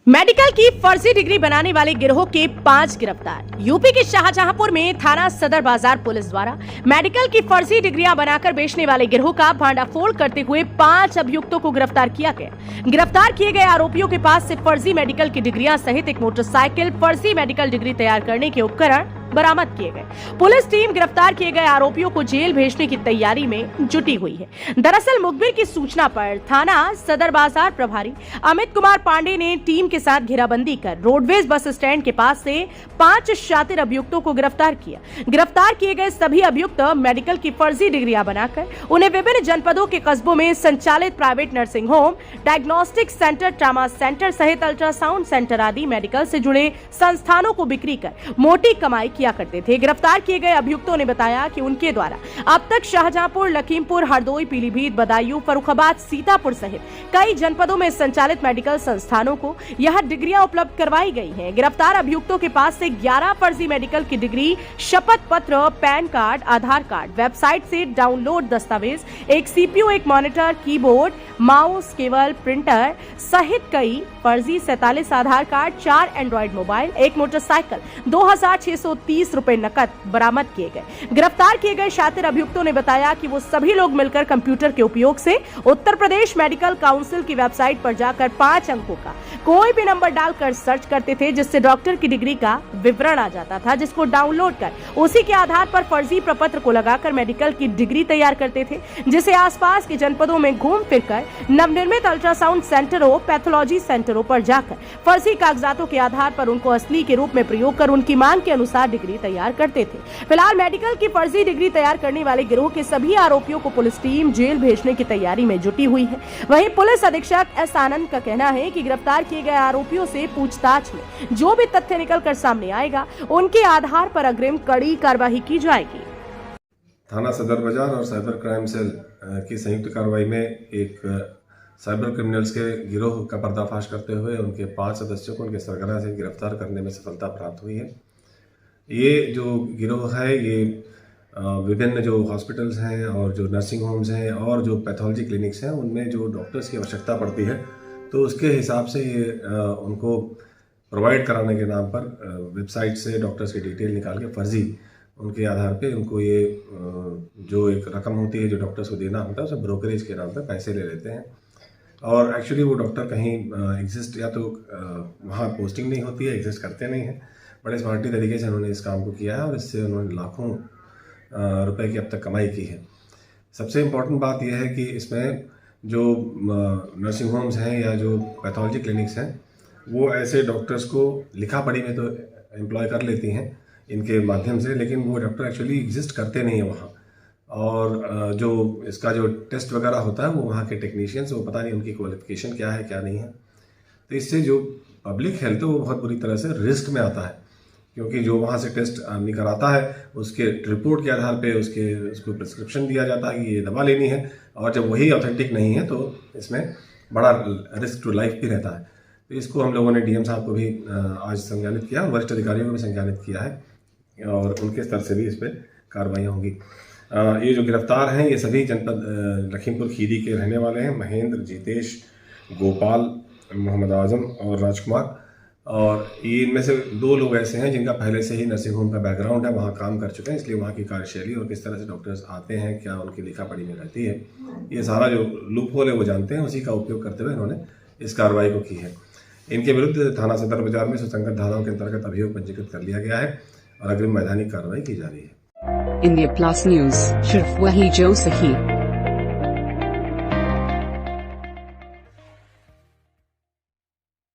Medical की फर्जी degree बनाने वाले गिरोह के 5 गिरफ्तार। यूपी के शाहजहांपुर में थाना सदर बाजार पुलिस द्वारा मेडिकल की फर्जी डिग्रियां बनाकर बेचने वाले गिरोह का भांडाफोड़ करते हुए 5 अभियुक्तों को गिरफ्तार किया गया। गिरफ्तार किए गए आरोपियों के पास से फर्जी मेडिकल की डिग्रियां सहित एक मोटरसाइकिल, फर्जी मेडिकल डिग्री तैयार करने के उपकरण बरामद किए गए। पुलिस टीम गिरफ्तार किए गए आरोपियों को जेल भेजने की तैयारी में जुटी हुई है। दरअसल मुखबिर की सूचना पर थाना सदर बाजार प्रभारी अमित कुमार पांडे ने टीम के साथ घेराबंदी कर रोडवेज बस स्टैंड के पास से 5 शातिर अभियुक्तों को गिरफ्तार किया। गिरफ्तार किए गए सभी अभियुक्त मेडिकल की फर्जी डिग्रियां बनाकर उन्हें विभिन्न जनपदों के कस्बों में संचालित private nursing home, diagnostic centre, trauma centre सहित अल्ट्रासाउंड सेंटर आदि मेडिकल से जुड़े संस्थानों को बिक्री कर मोटी कमाई किया करते थे। गिरफ्तार किए गए अभियुक्तों ने बताया कि उनके द्वारा अब तक शाहजहांपुर, लखीमपुर, हरदोई, पीलीभीत, बदायूं, फर्रुखाबाद, सीतापुर सहित कई जनपदों में संचालित मेडिकल संस्थानों को यह डिग्रियां उपलब्ध करवाई गई हैं। गिरफ्तार अभियुक्तों के पास से 11 फर्जी मेडिकल की डिग्री, शपथ पत्र, पैन कार्ड, आधार कार्ड, वेबसाइट से डाउनलोड दस्तावेज, एक सीपीयू, एक monitor, keyboard, mouse, cable, printer सहित कई फर्जी 47 आधार कार्ड, 4 एंड्रॉइड मोबाइल, एक मोटरसाइकिल, 2630 रुपए नकद बरामद किए गए। गिरफ्तार किए गए शातिर अभियुक्तों ने बताया कि वो सभी लोग मिलकर कंप्यूटर के उपयोग से उत्तर प्रदेश मेडिकल काउंसिल की वेबसाइट पर जाकर 5 अंकों का कोई भी नंबर डालकर सर्च करते थे, जिससे डॉक्टर की डिग्री का विवरण आ जाता था, जिसको डाउनलोड कर उसी के आधार पर फर्जी प्रपत्र को लगाकर मेडिकल की डिग्री तैयार करते थे, जिसे आसपास के जनपदों में घूम फिरकर नवनिर्मित अल्ट्रासाउंड सेंटरों, पैथोलॉजी सेंटरों पर जाकर फर्जी कागजातों के आधार पर उनको असली के रूप में प्रयोग कर उनकी मांग के अनुसार डिग्री तैयार करते थे। फिलहाल मेडिकल की फर्जी डिग्री तैयार करने वाले गिरोह के सभी आरोपियों को पुलिस टीम जेल भेजने की तैयारी में जुटी हुई है। वहीं पुलिस अधीक्षक एस आनंद का कहना है कि गिरफ्तार किए गए आरोपियों से पूछताछ में जो भी तथ्य निकल कर सामने आएगा, उनके आधार पर अग्रिम कड़ी कार्रवाई की जाएगी। थाना सदर बाजार और साइबर क्राइम सेल की संयुक्त कार्रवाई में एक साइबर क्रिमिनल्स के गिरोह का पर्दाफाश करते हुए उनके 5 सदस्यों को उनके सरगना से गिरफ्तार करने में सफलता प्राप्त हुई है। ये जो गिरोह है ये विभिन्न जो हॉस्पिटल्स हैं और जो नर्सिंग होम्स हैं और जो पैथोलॉजी क्लिनिक्स हैं उनमें जो डॉक्टर्स की आवश्यकता पड़ती है, तो उसके हिसाब से ये उनको प्रोवाइड कराने के नाम पर वेबसाइट से डॉक्टर्स की डिटेल निकाल के फर्जी उनके आधार पे उनको ये जो एक रकम होती है जो डॉक्टर्स को देना होता है उसे ब्रोकरेज के नाम पर पैसे ले लेते हैं। और एक्चुअली वो डॉक्टर कहीं एग्जिस्ट या तो वहाँ पोस्टिंग नहीं होती है, एग्जिस्ट करते नहीं हैं। बड़े स्मार्टी तरीके से उन्होंने इस काम को किया है और इससे उन्होंने लाखों रुपए की अब तक कमाई की है। सबसे इम्पोर्टेंट बात यह है कि इसमें जो नर्सिंग होम्स हैं या जो पैथोलॉजी क्लिनिक्स हैं वो ऐसे डॉक्टर्स को लिखा पढ़ी में तो एम्प्लॉय कर लेती हैं इनके माध्यम से, लेकिन वो डॉक्टर एक्चुअली एग्जिस्ट करते नहीं हैं वहाँ। और जो इसका जो टेस्ट वगैरह होता है वो वहाँ के टेक्नीशियंस, वो पता नहीं उनकी क्वालिफिकेशन क्या है क्या नहीं है। तो इससे जो पब्लिक हेल्थ है वो बहुत बुरी तरह से रिस्क में आता है, क्योंकि जो वहाँ से टेस्ट आदमी कराता है उसके रिपोर्ट के आधार पे उसको प्रिस्क्रिप्शन दिया जाता है कि ये दवा लेनी है, और जब वही ऑथेंटिक नहीं है तो इसमें बड़ा रिस्क टू लाइफ भी रहता है। तो इसको हम लोगों ने डीएम साहब को भी आज संज्ञानित किया, वरिष्ठ अधिकारियों को भी संज्ञानित किया है और उनके स्तर से भी इस पर कार्रवाइयाँ होंगी। ये जो गिरफ्तार हैं ये सभी जनपद लखीमपुर खीरी के रहने वाले हैं। महेंद्र, जीतेश, गोपाल, मोहम्मद आजम और राजकुमार। और ये इनमें से 2 लोग ऐसे हैं जिनका पहले से ही नर्सिंग होम का बैकग्राउंड है, वहाँ काम कर चुके हैं, इसलिए वहाँ की कार्यशैली और किस तरह से डॉक्टर्स आते हैं, क्या उनकी लिखा पढ़ी में रहती है, ये सारा जो लूप होल है वो जानते हैं। उसी का उपयोग करते हुए इन्होंने इस कार्रवाई को की है। इनके विरुद्ध थाना सदर बाजार में सुसंगत धाराओं के अंतर्गत अभियोग पंजीकृत कर लिया गया है और अग्रिम वैधानिक कार्रवाई की जा रही है। इंडिया प्लस न्यूज, सिर्फ वही जो सही।